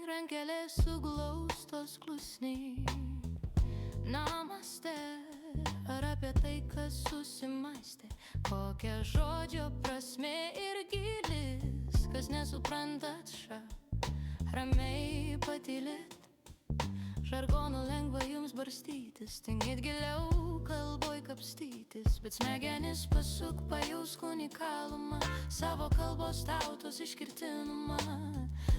Rankelės suglaustos klusniai. Namaste, ar apie tai, kas susimąstė, kokia žodžio prasmė ir gilis, kas nesuprantat ramiai patylėt. Žargonu lengva jums barstytis, tingit giliau kalboj kapstytis, bet smegenis pasuk, pajausk unikalumą, savo kalbos tautos išskirtinumą.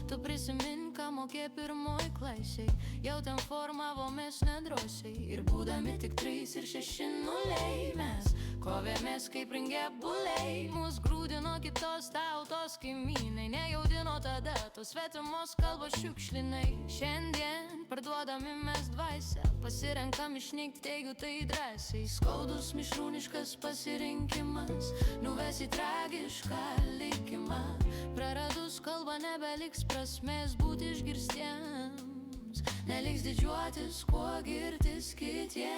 Tu prisimink, ką mokė pirmoj klasėj, jau ten formavomės nedrosiai, ir būdami tik 3 ir 6 nuliai mes kovėmės kaip ringė buliai. Mus grūdino kitos tautos kaimynai, nejaudino tada tos svetimos kalbos šiukšlinai. Šiandien parduodami mes dvasią, pasirenkam išnykti, teigiu tai drąsiai. Skaudus mišrūniškas pasirinkimas nuves į tragišką likimą. Praradus kalbą nebeliks prasmės būti išgirstiems, neliks didžiuotis, kuo girtis kitiems.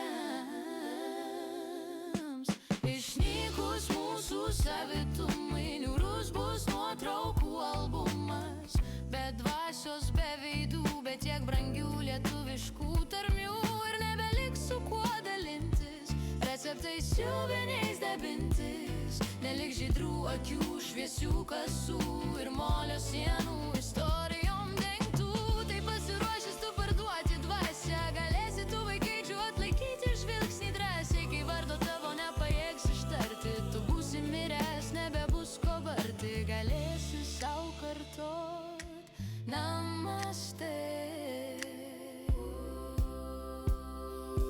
Išnykus mūsų savitumai, niūrus bus nuotraukų albumas, be dvasios, be veidų, bet tiek brangių lietuviškų tarmių, ir nebeliks su kuo dalintis, receptais siuviniais dabintis. Neliks žydrų akių, šviesių kasų ir molio sienų istorijom dengtų. Tai pasiruošęs tu parduoti dvasią, galėsi tu vaikaičių atlaikyti žvilgsnį drąsiai, kai vardo tavo nepajėgs ištarti. Tu būsi miręs, nebebus ko barti, galėsi sau kartot namaste,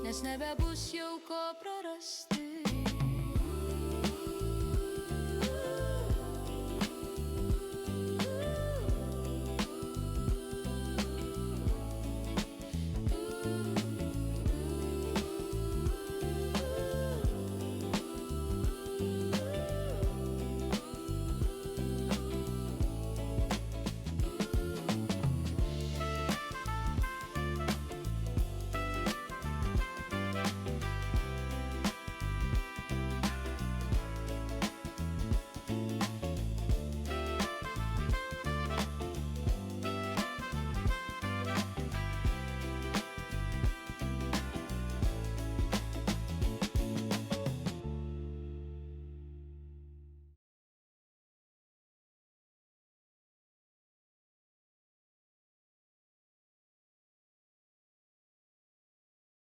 nes nebebus jau ko prarasti.